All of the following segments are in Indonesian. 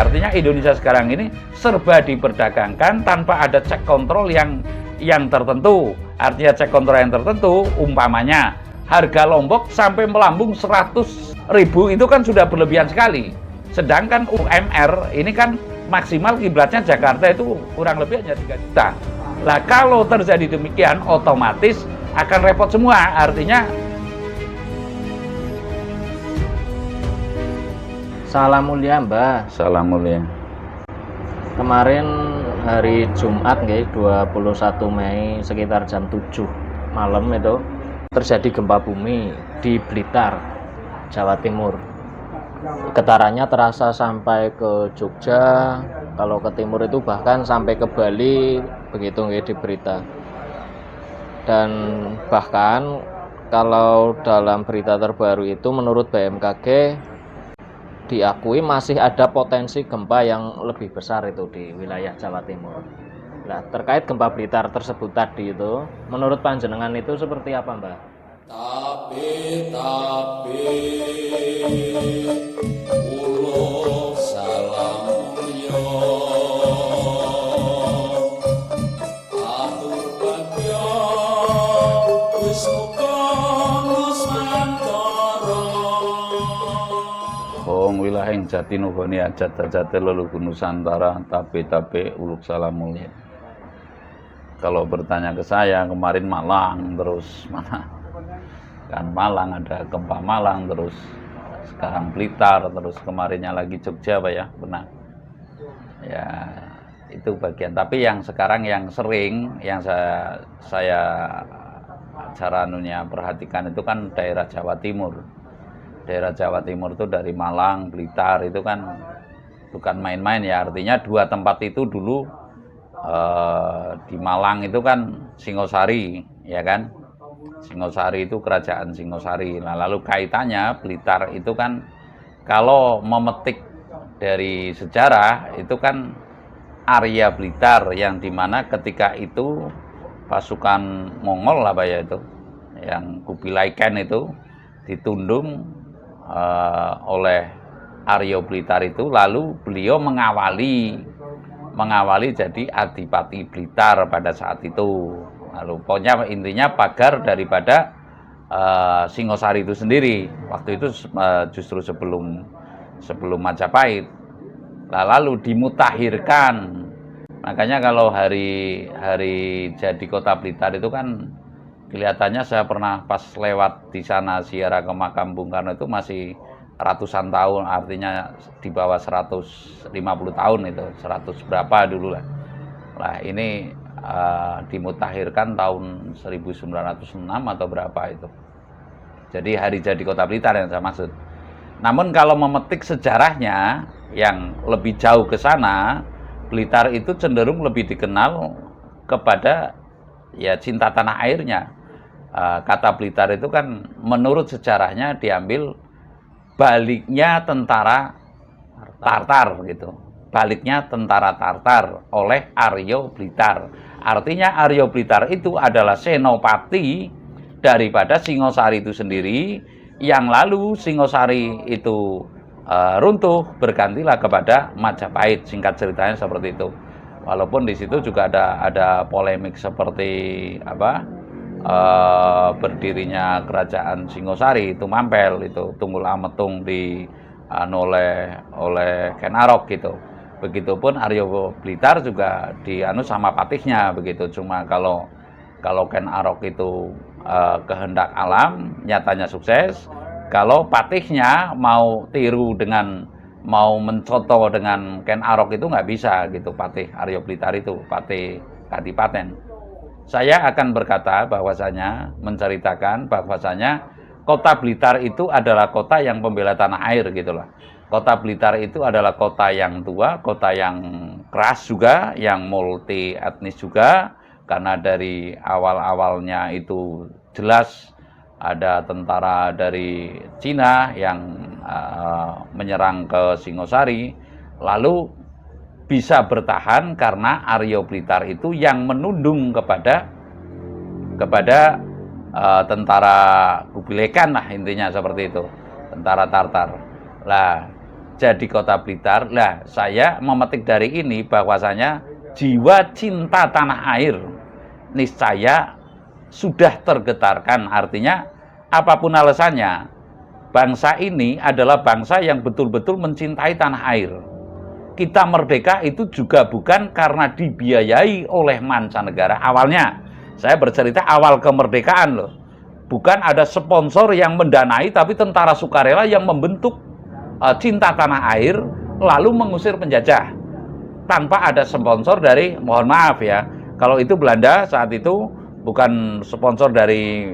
Artinya Indonesia sekarang ini serba diperdagangkan tanpa ada cek kontrol yang tertentu. Artinya cek kontrol yang tertentu, umpamanya harga Lombok sampai melambung 100.000 itu kan sudah berlebihan sekali. Sedangkan UMR ini kan maksimal kiblatnya Jakarta itu kurang lebih hanya 3 juta. Lah kalau terjadi demikian otomatis akan repot semua. Artinya Salam mulia Mbah. salam mulia. Kemarin hari Jumat nggih 21 Mei sekitar jam 7 malam itu terjadi gempa bumi di Blitar, Jawa Timur. Getarannya terasa sampai ke Jogja, kalau ke timur itu bahkan sampai ke Bali, begitu nggih di berita. Dan bahkan kalau dalam berita terbaru itu menurut BMKG diakui masih ada potensi gempa yang lebih besar itu di wilayah Jawa Timur. Nah, terkait gempa Blitar tersebut tadi itu, menurut panjenengan itu seperti apa, Mbak? Tapi ulo salam mulya atur bagya wis muga nusantara. Wong wilayah Jati nuhoni ajat-ajate leluhur Nusantara tapi uluk salam mulia. Kalau bertanya ke saya kemarin Malang, terus mana? Kan Malang ada gempa Malang, terus sekarang Blitar, terus kemarinnya lagi Jogja Pak ya, benar. Ya itu bagian. Tapi yang sekarang yang sering yang saya cara perhatikan itu kan daerah Jawa Timur. Daerah Jawa Timur itu dari Malang, Blitar itu kan bukan main-main ya. Artinya dua tempat itu dulu di Malang itu kan Singosari, ya kan? Singosari itu kerajaan Singosari. Nah, lalu kaitannya Blitar itu kan kalau memetik dari sejarah itu kan area Blitar yang dimana ketika itu pasukan Mongol apa ya itu yang Kubilai Khan itu ditundung oleh Arya Blitar itu, lalu beliau mengawali jadi Adipati Blitar pada saat itu. Lalu pokoknya intinya pagar daripada Singosari itu sendiri. Waktu itu justru sebelum Majapahit. Lalu dimutakhirkan. Makanya kalau hari jadi kota Blitar itu kan kelihatannya saya pernah pas lewat di sana ziarah ke makam Bung Karno itu masih ratusan tahun, artinya di bawah 150 tahun itu, 100 berapa dulu lah. Nah ini dimutakhirkan tahun 1906 atau berapa itu. Jadi hari jadi kota Blitar yang saya maksud. Namun kalau memetik sejarahnya yang lebih jauh ke sana, Blitar itu cenderung lebih dikenal kepada ya cinta tanah airnya. Kata Blitar itu kan menurut sejarahnya diambil baliknya tentara Tartar gitu. Baliknya tentara Tartar oleh Arya Blitar. Artinya Arya Blitar itu adalah senopati daripada Singosari itu sendiri, yang lalu Singosari itu runtuh, bergantilah kepada Majapahit. Singkat ceritanya seperti itu. Walaupun di situ juga ada polemik seperti berdirinya kerajaan Singosari itu Mampel itu Tunggul Ametung oleh Ken Arok gitu. Begitupun Arya Blitar juga sama patihnya begitu. Cuma kalau Ken Arok itu kehendak alam, nyatanya sukses. Kalau patihnya mau mencontoh dengan Ken Arok itu nggak bisa gitu. Patih Arya Blitar itu patih Kadipaten. Saya akan berkata menceritakan bahwasanya kota Blitar itu adalah kota yang pembela tanah air gitulah. Kota Blitar itu adalah kota yang tua, kota yang keras juga, yang multi etnis juga, karena dari awal-awalnya itu jelas ada tentara dari Cina yang menyerang ke Singosari, lalu bisa bertahan karena Arya Blitar itu yang menundung kepada tentara Kubilai Khan lah, intinya seperti itu, tentara Tartar. Lah jadi kota Blitar. Lah, saya memetik dari ini bahwasanya jiwa cinta tanah air niscaya sudah tergetarkan. Artinya apapun alasannya, bangsa ini adalah bangsa yang betul-betul mencintai tanah air. Kita merdeka itu juga bukan karena dibiayai oleh mancanegara. Awalnya, saya bercerita awal kemerdekaan loh. Bukan ada sponsor yang mendanai, tapi tentara sukarela yang membentuk cinta tanah air, lalu mengusir penjajah. Tanpa ada sponsor dari, mohon maaf ya, kalau itu Belanda saat itu, bukan sponsor dari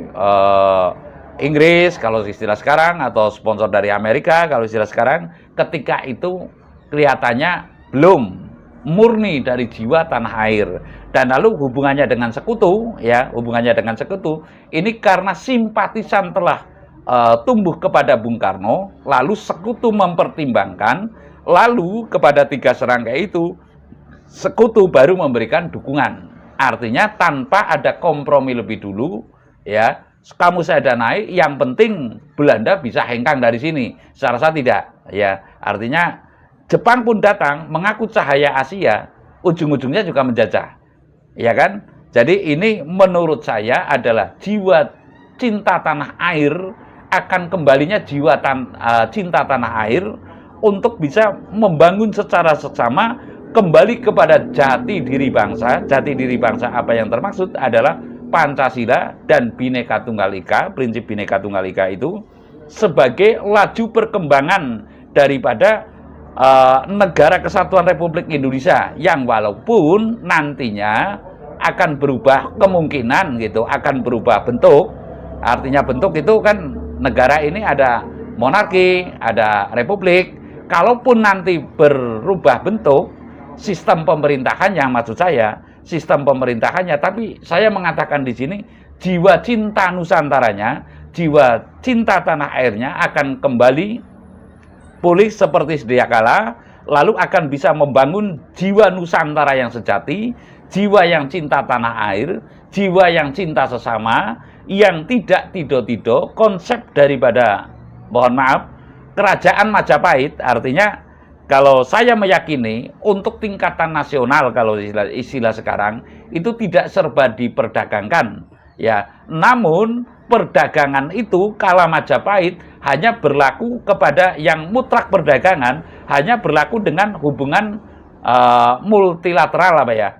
Inggris, kalau istilah sekarang, atau sponsor dari Amerika, kalau istilah sekarang, ketika itu kelihatannya belum murni dari jiwa tanah air. Dan lalu hubungannya dengan sekutu, ya, hubungannya dengan sekutu, ini karena simpatisan telah tumbuh kepada Bung Karno, lalu sekutu mempertimbangkan, lalu kepada tiga serangkai itu, sekutu baru memberikan dukungan. Artinya tanpa ada kompromi lebih dulu, ya, kamu saya danai, yang penting Belanda bisa hengkang dari sini. Saya rasa tidak, ya. Artinya Jepang pun datang mengaku cahaya Asia, ujung-ujungnya juga menjajah, ya kan? Jadi ini menurut saya adalah jiwa cinta tanah air, akan kembalinya jiwa cinta tanah air untuk bisa membangun secara seksama, kembali kepada jati diri bangsa. Jati diri bangsa apa yang termaksud adalah Pancasila dan Bhinneka Tunggal Ika. Prinsip Bhinneka Tunggal Ika itu sebagai laju perkembangan daripada negara kesatuan Republik Indonesia, yang walaupun nantinya akan berubah kemungkinan gitu, akan berubah bentuk. Artinya bentuk itu kan negara ini ada monarki, ada republik. Kalaupun nanti berubah bentuk sistem pemerintahannya, maksud saya sistem pemerintahannya, tapi saya mengatakan di sini jiwa cinta Nusantaranya, jiwa cinta tanah airnya akan kembali pulih seperti sedia kala, lalu akan bisa membangun jiwa Nusantara yang sejati, jiwa yang cinta tanah air, jiwa yang cinta sesama, yang tidak tido-tido, konsep daripada, mohon maaf, kerajaan Majapahit. Artinya, kalau saya meyakini, untuk tingkatan nasional, kalau istilah sekarang, itu tidak serba diperdagangkan. Ya, namun perdagangan itu kala Majapahit hanya berlaku kepada yang mutlak perdagangan, hanya berlaku dengan hubungan multilateral apa ya.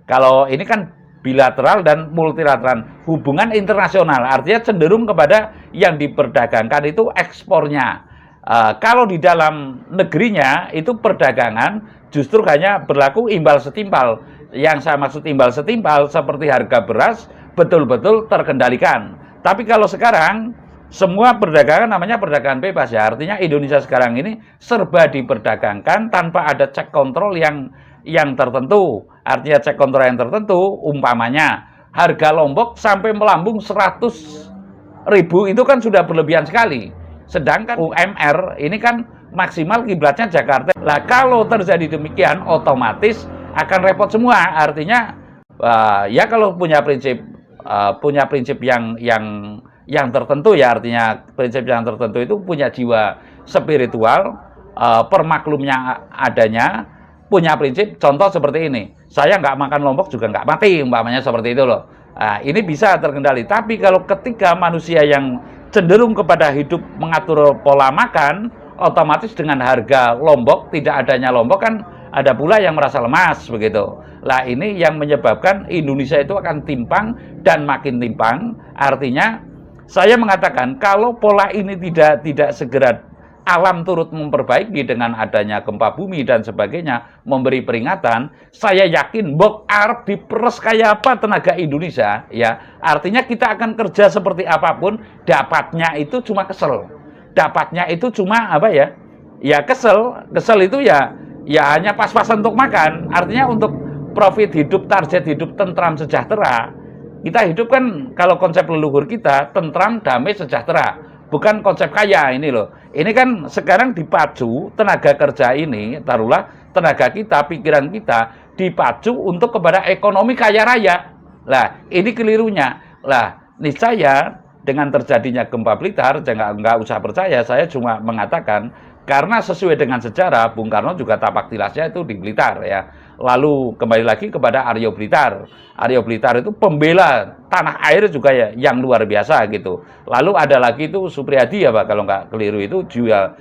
Kalau ini kan bilateral dan multilateral, hubungan internasional, artinya cenderung kepada yang diperdagangkan itu ekspornya. Kalau di dalam negerinya itu perdagangan justru hanya berlaku imbal setimpal. Yang saya maksud imbal setimpal seperti harga beras betul-betul terkendalikan. Tapi kalau sekarang semua perdagangan namanya perdagangan bebas ya. Artinya Indonesia sekarang ini serba diperdagangkan tanpa ada cek kontrol yang tertentu. Artinya cek kontrol yang tertentu, umpamanya harga Lombok sampai melambung 100.000 itu kan sudah berlebihan sekali. Sedangkan UMR ini kan maksimal kiblatnya Jakarta. Lah kalau terjadi demikian otomatis akan repot semua. Artinya ya kalau punya prinsip yang tertentu ya, artinya prinsip yang tertentu itu punya jiwa spiritual, permaklumnya adanya, punya prinsip. Contoh seperti ini, saya nggak makan Lombok juga nggak mati, umpamanya seperti itu loh. Ini bisa terkendali. Tapi kalau ketika manusia yang cenderung kepada hidup mengatur pola makan, otomatis dengan harga Lombok, tidak adanya Lombok kan ada pula yang merasa lemas begitu. Lah ini yang menyebabkan Indonesia itu akan timpang dan makin timpang. Artinya saya mengatakan kalau pola ini tidak segera alam turut memperbaiki dengan adanya gempa bumi dan sebagainya, memberi peringatan, saya yakin bok Arab diperes kayak apa tenaga Indonesia ya. Artinya kita akan kerja seperti apapun, dapatnya itu cuma kesel. Dapatnya itu cuma apa ya? Ya kesel itu ya hanya pas-pasan untuk makan. Artinya untuk profit hidup, target hidup tentram sejahtera. Kita hidup kan kalau konsep leluhur kita tentram, damai, sejahtera. Bukan konsep kaya ini loh. Ini kan sekarang dipacu tenaga kerja ini, taruhlah tenaga kita, pikiran kita dipacu untuk kepada ekonomi kaya raya. Lah, ini kelirunya. Lah, niscaya dengan terjadinya gempa Blitar, nggak usah percaya, saya cuma mengatakan Karena sesuai dengan sejarah, Bung Karno juga tapak tilasnya itu di Blitar ya. Lalu kembali lagi kepada Aryo Blitar. Aryo Blitar itu pembela tanah air juga ya, yang luar biasa gitu. Lalu ada lagi itu Supriyadi ya Pak, kalau nggak keliru itu juga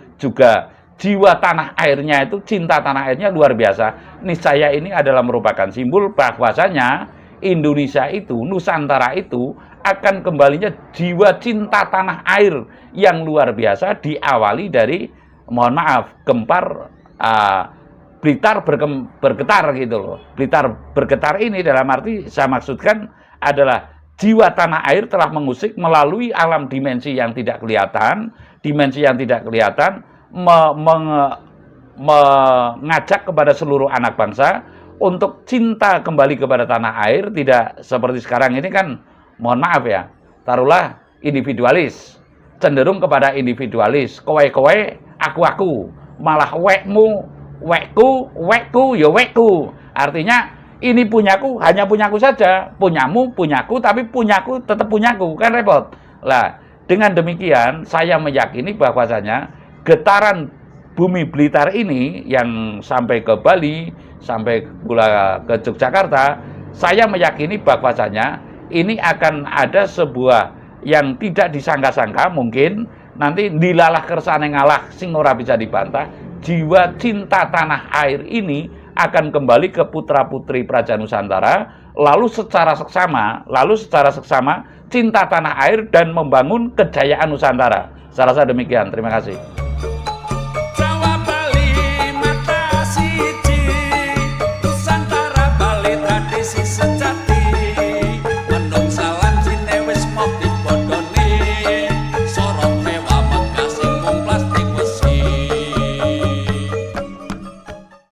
jiwa tanah airnya itu, cinta tanah airnya luar biasa. Niscaya ini adalah merupakan simbol bahwasanya Indonesia itu, Nusantara itu akan kembalinya jiwa cinta tanah air yang luar biasa, diawali dari, mohon maaf, gempar Blitar bergetar gitu loh. Blitar bergetar ini dalam arti saya maksudkan adalah jiwa tanah air telah mengusik melalui alam dimensi yang tidak kelihatan, mengajak kepada seluruh anak bangsa untuk cinta kembali kepada tanah air, tidak seperti sekarang ini kan, mohon maaf ya, taruhlah individualis, cenderung kepada individualis, kowe-kowe, aku-aku, malah wekku, ya wekku. Artinya ini punyaku, hanya punyaku saja, punyamu, punyaku, tapi punyaku tetap punyaku, kan repot. Lah, dengan demikian saya meyakini bahwasanya getaran bumi Blitar ini yang sampai ke Bali, sampai pula ke Yogyakarta, saya meyakini bahwasanya ini akan ada sebuah yang tidak disangka-sangka, mungkin nanti dilalah kersane ngalah sing ora bisa dibantah. Jiwa cinta tanah air ini akan kembali ke putra-putri Praja Nusantara, lalu secara seksama cinta tanah air dan membangun kejayaan Nusantara. Saya rasa demikian. Terima kasih.